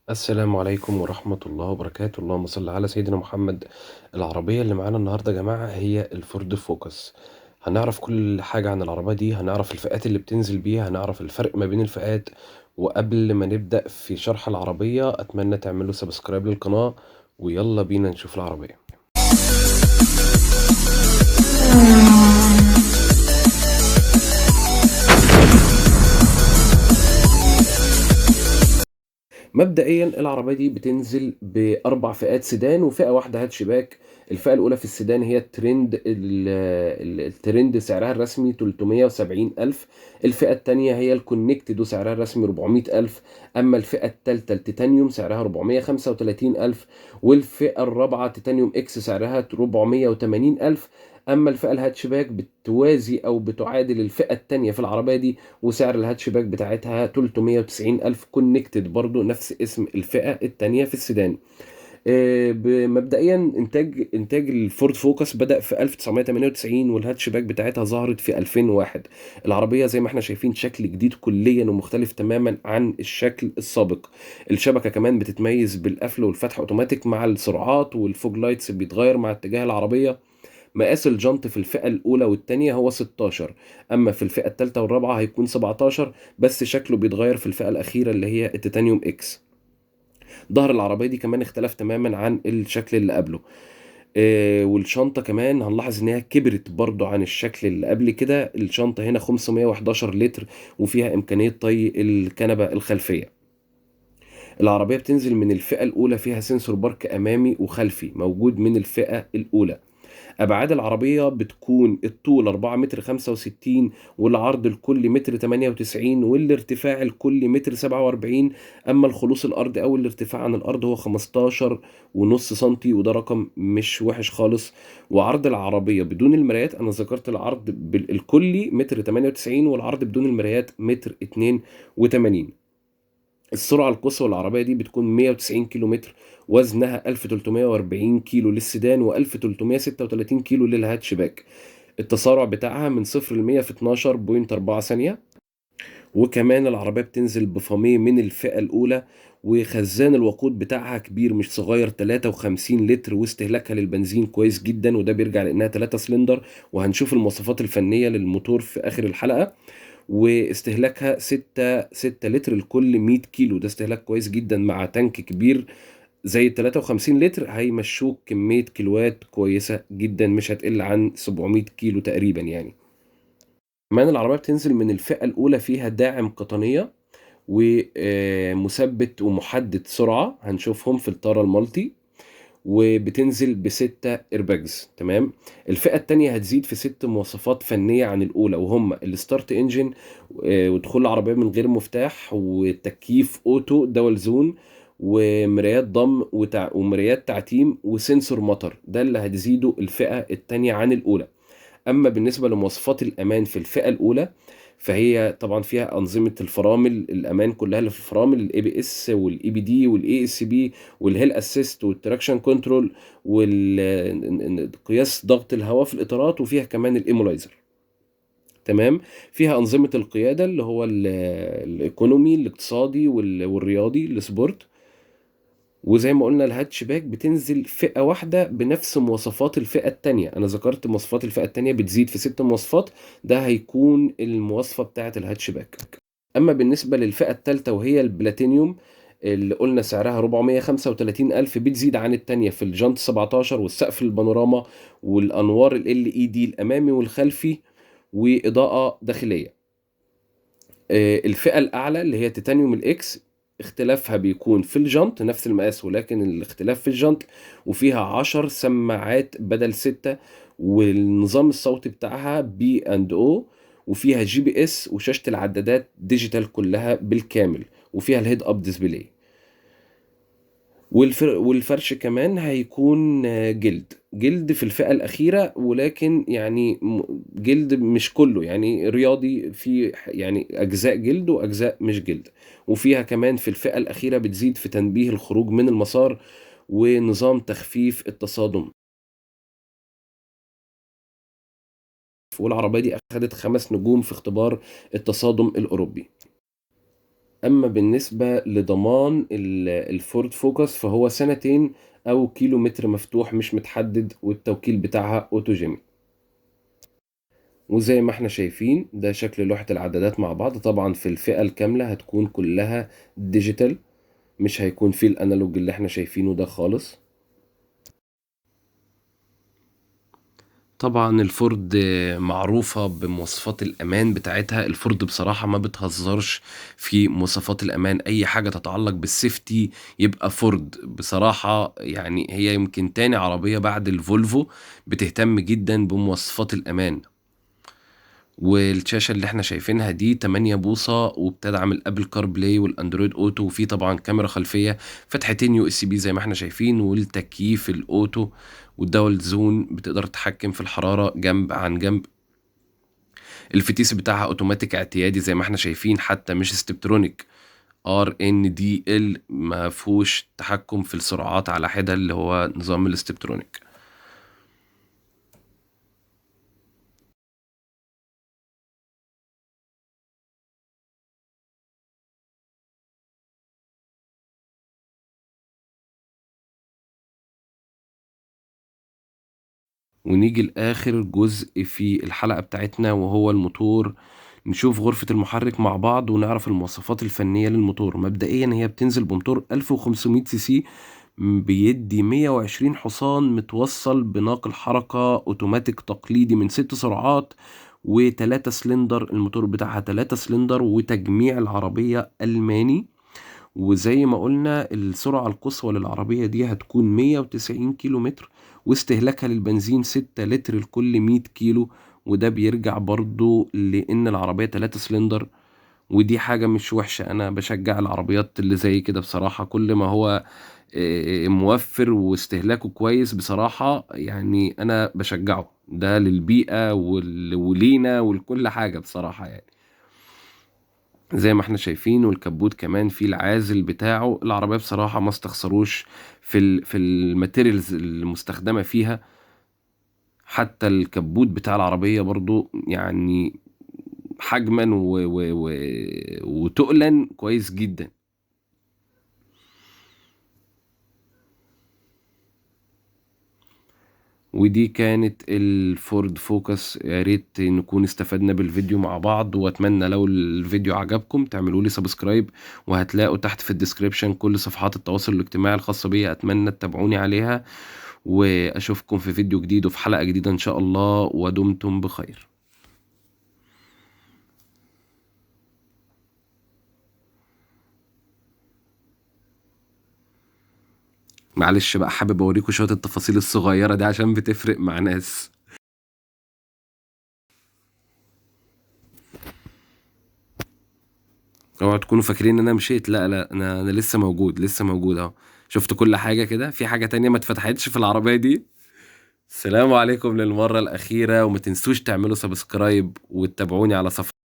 السلام عليكم ورحمة الله وبركاته. اللهم صل على سيدنا محمد. العربية اللي معانا النهاردة يا جماعة هي الفورد فوكس. هنعرف كل حاجة عن العربية دي، هنعرف الفئات اللي بتنزل بيها، هنعرف الفرق ما بين الفئات. وقبل ما نبدأ في شرح العربية أتمنى تعملوا سبسكرايب للقناة، ويلا بينا نشوف العربية. مبدئيا العربية دي بتنزل بأربع فئات سيدان وفئة واحدة هاتشباك. الفئة الأولى في السيدان هي الترند سعرها الرسمي 370 ألف. الفئة الثانية هي الكونكتد وسعرها الرسمي 400 ألف. أما الفئة الثالثة التيتانيوم سعرها 435 ألف. والفئة الرابعة تيتانيوم إكس سعرها 480 ألف. أما الفئة الهاتشباك بتوازي أو بتعادل الفئة الثانية في العربية دي، وسعر الهاتشباك بتاعتها 390 ألف كونكتد، برضو نفس اسم الفئة التانية في السيدان. مبدئيا انتاج الفورد فوكس بدأ في 1998، والهاتشباك بتاعتها ظهرت في 2001. العربية زي ما احنا شايفين شكل جديد كليا ومختلف تماما عن الشكل السابق. الشبكة كمان بتتميز بالقفل والفتح اوتوماتيك مع السرعات، والفوج لايتس بيتغير مع اتجاه العربية. مقاس الجنط في الفئة الأولى والتانية هو 16، أما في الفئة التالتة والرابعة هيكون 17، بس شكله بيتغير في الفئة الأخيرة اللي هي التيتانيوم إكس. ظهر العربية دي كمان اختلف تماما عن الشكل اللي قبله. والشنطة كمان هنلاحظ إنها كبرت برضو عن الشكل اللي قبل كده. الشنطة هنا 511 لتر، وفيها إمكانية طي الكنبة الخلفية. العربية بتنزل من الفئة الأولى فيها سنسور بارك أمامي وخلفي موجود من الفئة الأولى. ابعاد العربيه بتكون الطول 4 متر 65، والعرض الكلي متر 98، والارتفاع الكلي متر 47. اما الخلوص الارضي او الارتفاع عن الارض هو 15 ونص سنتي، وده رقم مش وحش خالص. وعرض العربيه بدون المرايات، انا ذكرت العرض الكلي متر 98 والعرض بدون المرايات متر 82. السرعة القصوى العربية دي بتكون 190 كيلو متر، وزنها 1340 كيلو للسيدان و1336 كيلو للهاتشباك. التسارع بتاعها من 0 ل 100 في 12.4 ثانية. وكمان العربية بتنزل بفاميه من الفئة الأولى، وخزان الوقود بتاعها كبير مش صغير 53 لتر، واستهلاكها للبنزين كويس جدا، وده بيرجع لأنها 3 سلندر. وهنشوف المواصفات الفنية للموتور في آخر الحلقة. واستهلاكها 6 لتر لكل 100 كيلو، ده استهلاك كويس جدا مع تانك كبير زي ال 53 لتر. هيمشوك كمية كيلوات كويسة جدا، مش هتقل عن 700 كيلو تقريبا يعني. كمان العربية بتنزل من الفئة الأولى فيها داعم قطنية ومثبت ومحدد سرعة، هنشوفهم في الطارة المالتي. وبتنزل بستة ايرباجز. تمام. الفئة التانية هتزيد في ست مواصفات فنية عن الأولى، وهم الستارت انجن، ودخول العربية من غير مفتاح، وتكييف اوتو دول زون، ومرايات ضم ومرايات تعتيم، وسنسور مطر. ده اللي هتزيده الفئة التانية عن الأولى. اما بالنسبه لمواصفات الامان في الفئه الاولى، فهي طبعا فيها انظمه الفرامل الامان كلها اللي في الفرامل، الاي بي اس والاي بي دي والاي اس بي والهيل اسيست والتراكشن كنترول والقياس ضغط الهواء في الاطارات، وفيها كمان الايمولايزر. تمام. فيها انظمه القياده اللي هو الايكونومي الاقتصادي والرياضي السبورت. وزي ما قلنا الهاتشباك بتنزل فئة واحدة بنفس مواصفات الفئة التانية. أنا ذكرت مواصفات الفئة التانية بتزيد في 6 مواصفات، ده هيكون المواصفة بتاعة الهاتشباك. أما بالنسبة للفئة التالتة وهي البلاتينيوم، اللي قلنا سعرها 435 ألف، بتزيد عن التانية في الجنط 17 والسقف البانوراما والأنوار ال LED الأمامي والخلفي، وإضاءة داخلية. الفئة الأعلى اللي هي تيتانيوم الإكس، اختلافها بيكون في الجنط نفس المقاس، ولكن الاختلاف في الجنط. وفيها 10 سماعات بدل 6، والنظام الصوتي بتاعها بي اند او، وفيها جي بي اس، وشاشة العدادات ديجيتال كلها بالكامل، وفيها الهيد اب ديسبلاي. والفرش كمان هيكون جلد في الفئة الأخيرة، ولكن يعني جلد مش كله، يعني رياضي، في يعني أجزاء جلد وأجزاء مش جلد. وفيها كمان في الفئة الأخيرة بتزيد في تنبيه الخروج من المسار، ونظام تخفيف التصادم. والعربية دي أخدت 5 نجوم في اختبار التصادم الأوروبي. اما بالنسبة لضمان الفورد فوكس فهو سنتين او كيلومتر مفتوح مش متحدد، والتوكيل بتاعها اوتوجيمي. وزي ما احنا شايفين ده شكل لوحة العدادات مع بعض. طبعا في الفئة الكاملة هتكون كلها ديجيتال، مش هيكون فيه الانالوج اللي احنا شايفينه ده خالص. طبعا الفورد معروفة بمواصفات الأمان بتاعتها. الفورد بصراحة ما بتهزرش في مواصفات الأمان، أي حاجة تتعلق بالسيفتي يبقى فورد بصراحة. يعني هي يمكن تاني عربية بعد الفولفو بتهتم جدا بمواصفات الأمان. والشاشة اللي احنا شايفينها دي 8 بوصة، وبتدعم الابل كار بلاي والاندرويد اوتو، وفي طبعا كاميرا خلفية، فتحتين يو اس بي زي ما احنا شايفين، والتكييف الاوتو والدول زون، بتقدر تتحكم في الحرارة جنب عن جنب. الفتيس بتاعها اوتوماتيك اعتيادي زي ما احنا شايفين، حتى مش ستيبترونيك. ار ان دي ال، ما فيهوش تحكم في السرعات على حدة اللي هو نظام الاستبترونيك. ونيجي لآخر جزء في الحلقة بتاعتنا وهو الموتور. نشوف غرفة المحرك مع بعض ونعرف المواصفات الفنية للموتور. مبدئيا هي بتنزل بموتور 1500 سي سي، بيدي 120 حصان، متوصل بناقل حركة اوتوماتيك تقليدي من 6 سرعات و3 سلندر. الموتور بتاعها 3 سلندر، وتجميع العربية ألماني. وزي ما قلنا السرعة القصوى للعربية دي هتكون 190 كيلو متر، واستهلاكها للبنزين 6 لتر لكل 100 كيلو. وده بيرجع برضو لأن العربية 3 سلندر، ودي حاجة مش وحشة. أنا بشجع العربيات اللي زي كده بصراحة، كل ما هو موفر واستهلاكه كويس بصراحة، يعني أنا بشجعه. ده للبيئة ولينا ولكل حاجة بصراحة يعني. زي ما احنا شايفين، والكبوت كمان فيه العازل بتاعه. العربية بصراحة ما استخسروش في الماتيريالز المستخدمة فيها. حتى الكبوت بتاع العربية برضو يعني حجما وتقلا كويس جدا. ودي كانت الفورد فوكس. يا ريت نكون استفدنا بالفيديو مع بعض، واتمنى لو الفيديو عجبكم تعملوا لي سبسكرايب، وهتلاقوا تحت في الديسكريبشن كل صفحات التواصل الاجتماعي الخاصة بيا، اتمنى تتابعوني عليها. واشوفكم في فيديو جديد وفي حلقة جديدة ان شاء الله، ودمتم بخير. معلش بقى، حابب اوريكم شوية التفاصيل الصغيرة دي عشان بتفرق مع ناس. اوعوا تكونوا فاكرين ان انا مشيت، لا لا، انا لسه موجود، لسه موجود اهو. شفت كل حاجة كده. في حاجة تانية ما اتفتحتش في العربية دي. السلام عليكم للمرة الأخيرة، وما تنسوش تعملوا سبسكرايب وتتابعوني على صفحة